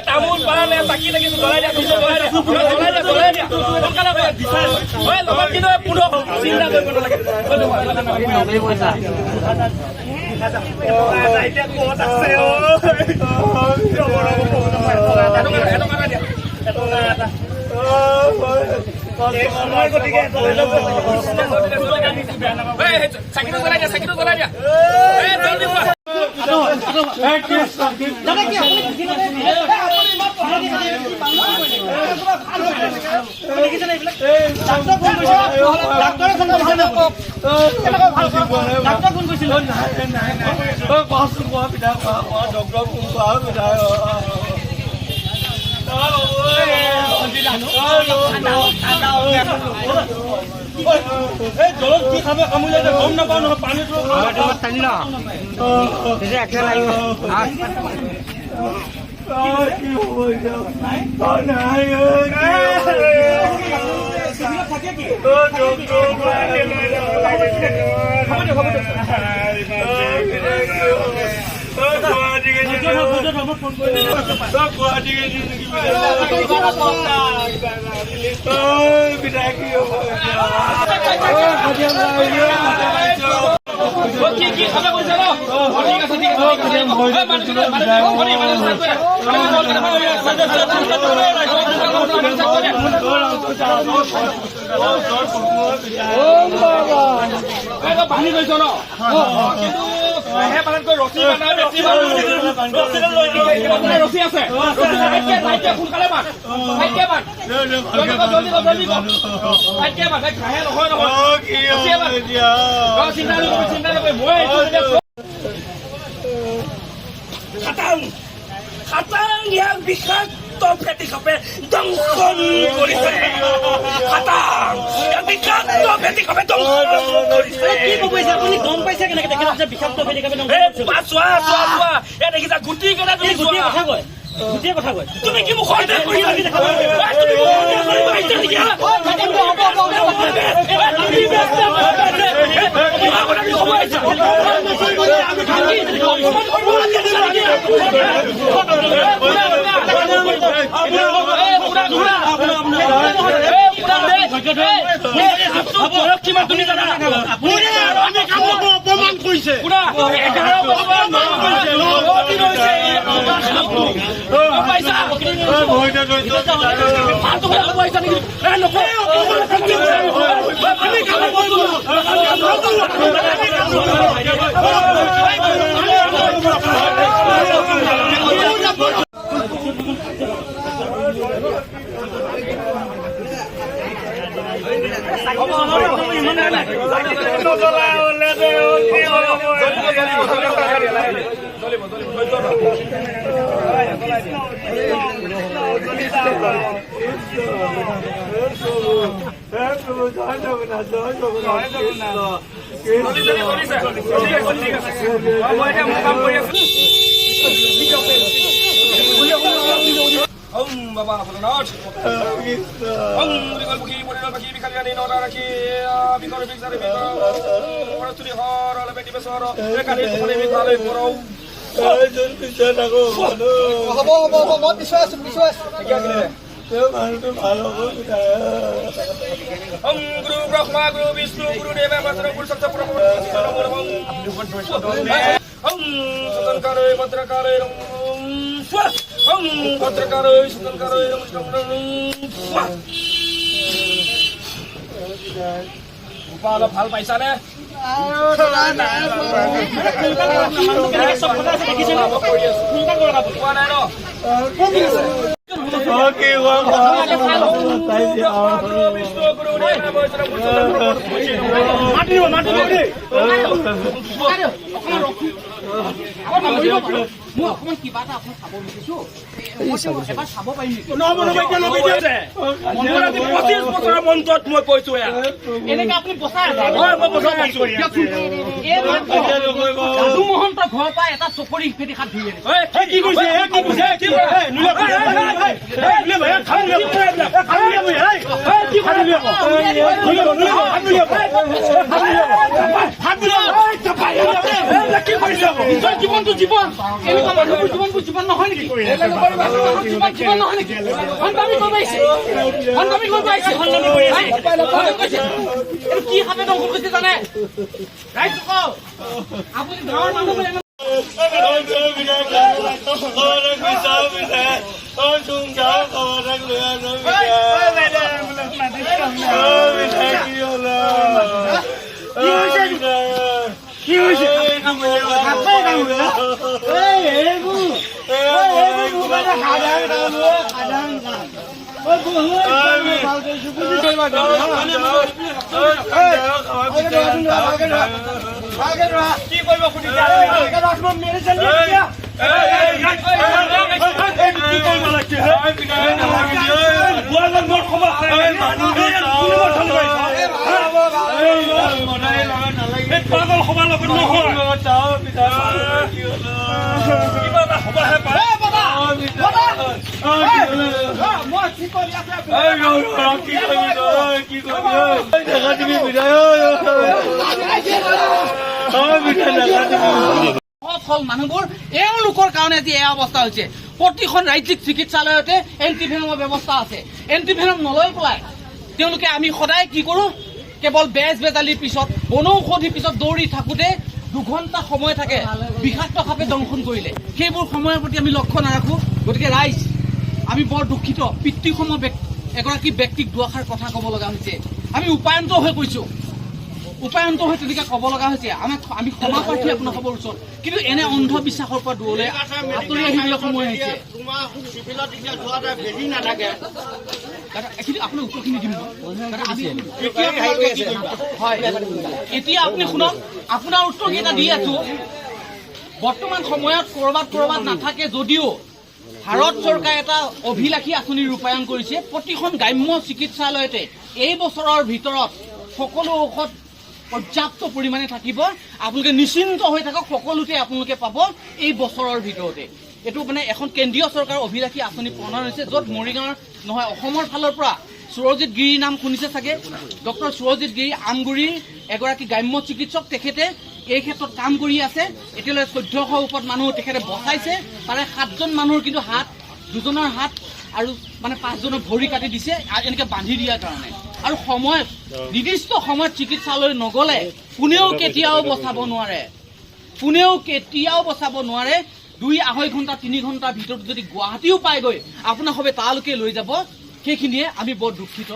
তামোল পালে চাকি লাগি জ্বলাই দিয়া জ্বলাই দিয়া সোনকালে লগত কিন্তু পুনৰ চিন্তা কৰিব নালাগে চাকিটো জ্বলাই দিয়া জলদি জলত কি খাবে কামুৰিলে গম নাপাওঁ নহয় পানীটো টানি ন কি খাবে কৈছে ন ঠিক আছে পানী গৈছ ন কিন্তু ৰছী আছে সোনকালে মান চিন্তা নকৰি মই খাটাং ইয়াক বিষাক্ত ফেটি সাপে দংশন কৰিছে বিষাক্ত ফেটি সাপে দংশন কৰিছে কি কৈছে আপুনি গম পাইছে কেনেকে দেখিছে বিষাক্ত ফেটি সাপে চোৱা এ দেখিছা গুটি কেনে তুমি গুটি কথা কয় গোটেই কথা কয় তুমি কি মোক সন্দেহ কৰি অপমান কৰিছে Bapak Abdullah. Dengan bukti model bagi kalian ini orang lagi bikor bikar bikor orang studi hor lebih di besar kali itu boleh bikar lebih kurau. bisa aku. Habo biswas. Tiga kali. Guru Brahma, Guru Vishnu, Guru Deva, Matra Guru Sakta Prabhu, Sultan Kare, Matra Kare, Swas, Matra Kare, Sultan Kare, Swas. Upala ভাল পাইছা নে? পোৱা নাই ন মই অকমান কিবা এটা আপোনাক চাব বিচাৰিছো এবাৰ চাব পাৰিম নেকি মই কৈছো এনেকে আপুনি বচাই ৰাজু মহন্তৰ ঘৰৰ পৰা এটা চকৰি ফেটি হাত ধুই জীৱনটো জীৱন এনেকুৱা মানুহবোৰ জীৱনবোৰ জীৱন নহয় নেকি জীৱন নহয় নেকি সন্তামি কৰিব আহিছে কি হাতে দংশন কৰিছে জানে ৰাইজ আপুনি গাঁৱৰ মানুহ কি হৈছে মানুহবোৰ এওঁলোকৰ কাৰণে আজি এই অৱস্থা হৈছে প্ৰতিখন ৰাজ্যিক চিকিৎসালয়তে এণ্টিভেনমৰ ব্যৱস্থা আছে এণ্টিভেনম নলৈ পেলাই তেওঁলোকে আমি সদায় কি কৰোঁ কেৱল বেজ বেজালিৰ পিছত বনৌষধিৰ পিছত দৌৰি থাকোঁতে 2 ঘণ্টা সময় থাকে বিষাক্ত সাপে দংশন কৰিলে সেইবোৰ সময়ৰ প্ৰতি আমি লক্ষ্য নাৰাখোঁ গতিকে ৰাইজ আমি বৰ দুখিত পিতৃসম এগৰাকী ব্যক্তিক দুআষাৰ কথা ক'ব লগা হৈছে আমি উপায়ন্ত হৈ কৈছোঁ উপায়ন্ত হৈ তেনেকৈ ক'ব লগা হৈছে আমি ক্ষমা প্ৰাৰ্থী আপোনালোকৰ ওচৰত কিন্তু এনে অন্ধবিশ্বাসৰ পৰা দূৰলৈ আঁতৰি আহিবলৈ সময় আহিছে আপোনাৰ উত্তৰখিনি দিম হয় এতিয়া আপুনি শুনক আপোনাৰ উত্তৰকেইটা দি আছো বৰ্তমান সময়ত ক'ৰবাত নাথাকে যদিও ভাৰত চৰকাৰে এটা অভিলাষী আঁচনি ৰূপায়ণ কৰিছে প্ৰতিখন গ্ৰাম্য চিকিৎসালয়তে এই বছৰৰ ভিতৰত সকলো ঔষধ পৰ্যাপ্ত পৰিমাণে থাকিব আপোনালোকে নিশ্চিন্ত হৈ থাকক সকলোতে আপোনালোকে পাব এই বছৰৰ ভিতৰতে এইটো মানে এখন কেন্দ্ৰীয় চৰকাৰৰ অভিলাষী আঁচনি প্ৰণয়ন হৈছে য'ত মৰিগাঁৱৰ নহয় অসমৰ ফালৰ পৰা সুৰজিৎ গিৰিৰ নাম শুনিছে চাগে ডক্টৰ সুৰজিৎ গিৰি আমগুৰিৰ এগৰাকী গ্ৰাম্য চিকিৎসক তেখেতে এই ক্ষেত্ৰত কাম কৰি আছে এতিয়ালৈ 1400 ওপৰত মানুহ তেখেতে বচাইছে তাৰে 7জন মানুহৰ কিন্তু হাত 2জনৰ হাত আৰু মানে 5জনৰ ভৰি কাটি দিছে এনেকৈ বান্ধি দিয়াৰ কাৰণে আৰু সময়ত নিৰ্দিষ্ট সময়ত চিকিৎসালয় নগ'লে কোনেও কেতিয়াও বচাব নোৱাৰে 2-2.5 ঘণ্টা 3 ঘণ্টাৰ ভিতৰত যদি গুৱাহাটীও পায়গৈ আপোনাক হবে তালৈকে লৈ যাব সেইখিনিয়ে আমি বৰ দুখিত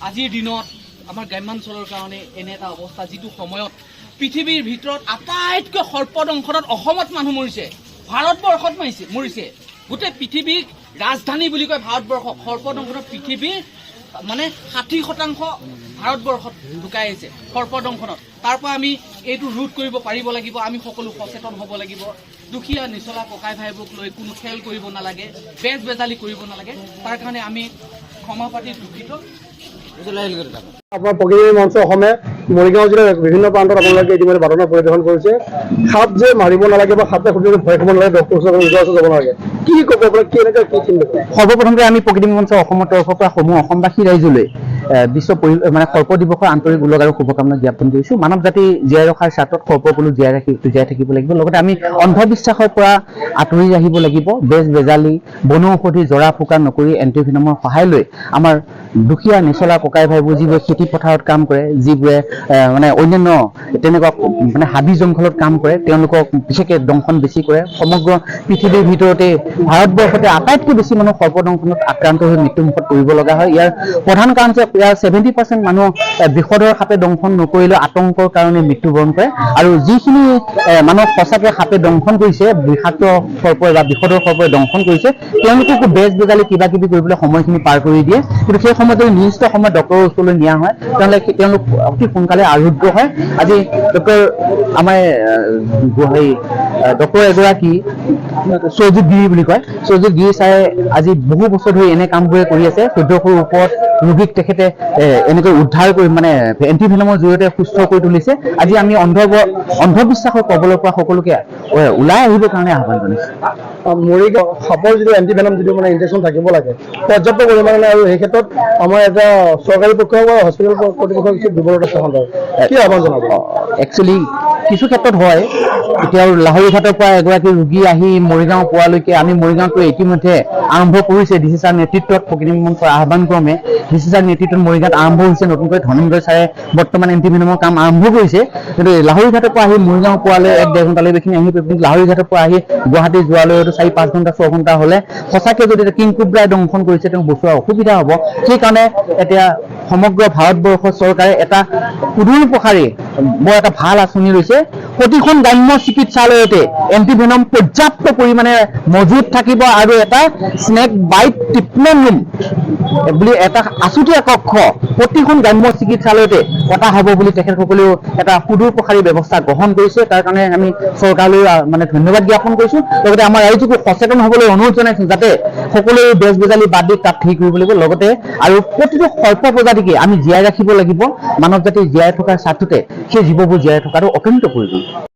আজিৰ দিনত আমাৰ গ্ৰাম্যাঞ্চলৰ কাৰণে এনে এটা অৱস্থা যিটো সময়ত পৃথিৱীৰ ভিতৰত আটাইতকৈ সৰ্পদংশনত অসমত মানুহ মৰিছে ভাৰতবৰ্ষত মৰিছে গোটেই পৃথিৱীক ৰাজধানী বুলি কয় ভাৰতবৰ্ষক সৰ্পদংশনত পৃথিৱীৰ মানে 60% ভাৰতবৰ্ষত ঢুকাই আহিছে সৰ্পদংশনত তাৰ পৰা আমি এইটো ৰোধ কৰিব পাৰিব লাগিব আমি সকলো সচেতন হ'ব লাগিব দুখীয়া নিচলা ককাই ভাইবোৰক লৈ কোনো খেল কৰিব নালাগে বেজ বেজালি কৰিব নালাগে তাৰ কাৰণে আমি ক্ষমা প্ৰাৰ্থী দুখিত আপোনাৰ প্ৰকৃতি মঞ্চ অসমে মৰিগাঁও জিলাৰ বিভিন্ন প্ৰান্তত আপোনালোকে ইতিমধ্যে বাতৰি পৰিৱেশন কৰিছে সাপ যে মাৰিব নালাগে বা সাপে খুটিলে ভয় খাব নালাগে ডক্টৰ ওচৰত যাব নালাগে কি ক'ব আপোনাক কি এনেকৈ কি চিন্তা সৰ্বপ্ৰথমতে আমি প্ৰকৃতি মঞ্চ অসমৰ তৰফৰ পৰা সমূহ অসমবাসী ৰাইজলৈ বিশ্ব মানে সৰ্প দিৱসৰ আন্তৰিক উল্লেখ আৰু শুভকামনা জ্ঞাপন কৰিছোঁ মানৱ জাতি জীয়াই ৰখাৰ স্বাৰ্থত সৰ্পকলো জীয়াই থাকিব লাগিব লগতে আমি অন্ধবিশ্বাসৰ পৰা আঁতৰি আহিব লাগিব বেজ বেজালি বনৌষধি জৰা ফুকা নকৰি এণ্টিভেনমৰ সহায় লৈ আমাৰ দুখীয়া নিচলা ককাই ভাইবোৰ যিবোৰে খেতি পথাৰত কাম কৰে, যিবোৰে মানে অন্যান্য তেনেকুৱা মানে হাবি জংঘলত কাম কৰে, তেওঁলোকক বিশেষকৈ দংশন বেছি কৰে। সমগ্ৰ পৃথিৱীৰ ভিতৰতে ভাৰতবৰ্ষতে আটাইতকৈ বেছি মানুহ সৰ্পদংশনত আক্ৰান্ত হৈ মৃত্যুমুখত পৰিব লগা হয়। ইয়াৰ প্ৰধান কাৰণ যে ইয়াৰ 70% মানুহ বিষধৰ সাপে দংশন নকৰিলেও আতংকৰ কাৰণে মৃত্যুবৰণ কৰে, আৰু যিখিনি মানুহক সঁচাকৈ সাপে দংশন কৰিছে, বিষাক্ত সৰ্পই বা বিষধৰ সৰ্পই দংশন কৰিছে, তেওঁলোককো বেজ বেজালি কিবা কিবি কৰিবলৈ সময়খিনি পাৰ কৰি দিয়ে। কিন্তু সেই সময়ত যদি নিৰ্দিষ্ট সময়ত ডক্টৰৰ ওচৰলৈ নিয়া হয়, তেওঁলোক অতি সোনকালে আৰোগ্য হয়। আজি আমাৰ ডক্টৰ এগৰাকী সৌজিত গিৰি বুলি কয়, সৌজিত গিৰি ছাৰে আজি বহু বছৰ ধৰি এনে কামবোৰে কৰি আছে। 1400ৰ ওপৰত ৰোগীক তেখেতে এনেকৈ উদ্ধাৰ কৰি মানে এণ্টিভেনমৰ জৰিয়তে সুস্থ কৰি তুলিছে। আজি আমি অন্ধবিশ্বাসৰ কবলৰ পৰা সকলোকে ওলাই আহিবৰ কাৰণে আহ্বান জনাইছো। মৰিগাঁও সাপৰ যিটো এণ্টিভেনম যিটো মানে ইনজেকশ্যন থাকিব লাগে পৰ্যাপ্ত পৰিমাণে, আৰু সেই ক্ষেত্ৰত আমাৰ এটা চৰকাৰী পক্ষ বা হস্পিটেল কৰ্তৃপক্ষৰ কিছু দুৰ্বলতা সন্দেহ, কি আহ্বান জনাব? একচুৱেলি কিছু ক্ষেত্ৰত হয়। এতিয়া লাহৰীঘাটৰ পৰা এগৰাকী ৰোগী আহি মৰিগাঁও পোৱালৈকে আমি মৰিগাঁওতো ইতিমধ্যে আৰম্ভ কৰিছে ডি চি ছাৰ নেতৃত্বত, প্ৰকৃতি মঞ্চৰ আহ্বান ক্ৰমে ডি চি ছাৰ নেতৃত্বত মৰিগাঁৱত আৰম্ভ হৈছে। নতুনকৈ ধনঞ্জয় ছাৰে বৰ্তমান এণ্টিভেনমৰ কাম আৰম্ভ কৰিছে। কিন্তু লাহৰীঘাটৰ পৰা আহি মৰিগাঁও পোৱালৈ 1-1.5 ঘণ্টালৈ এইখিনি আহি লাহৰীঘাটৰ পৰা আহি গুৱাহাটী যোৱালৈ 4-5 ঘণ্টা 6 ঘণ্টা হ'লে সঁচাকৈ যদি কিং কোব্ৰাই দংশন কৰিছে তেওঁ বচোৱা অসুবিধা হ'ব। সেইকাৰণে এতিয়া সমগ্ৰ ভাৰতবৰ্ষৰ চৰকাৰে এটা সুদূৰ প্ৰসাৰী বৰ এটা ভাল আঁচনি লৈছে। প্ৰতিখন গ্ৰাম্য চিকিৎসালয়তে এণ্টিভেনম পৰ্যাপ্ত পৰিমাণে মজুত থাকিব, আৰু এটা স্নেক বাইট ট্ৰিটমেণ্ট ৰুম বুলি এটা আছুতীয়া কক্ষ প্ৰতিখন গ্ৰাম্য চিকিৎসালয়তে পতা হ'ব বুলি তেখেতসকলেও এটা সুদূৰ প্ৰসাৰী ব্যৱস্থা গ্ৰহণ কৰিছে। তাৰ কাৰণে আমি চৰকাৰলৈ মানে ধন্যবাদ জ্ঞাপন কৰিছোঁ। লগতে আমাৰ ৰাইজকো সচেতন হ'বলৈ অনুৰোধ জনাইছোঁ, যাতে সকলোৱে বেজ বেজালি বাদ দি তাত ঠিক কৰিব লাগিব। লগতে আৰু প্ৰতিটো সৰ্প প্ৰজাতিকে আমি জীয়াই ৰাখিব লাগিব। মানৱ জাতি জীয়াই থকাৰ স্বাৰ্থতে সেই জীৱবোৰ জীয়াই থকাটো অত্যন্ত প্ৰয়োজন।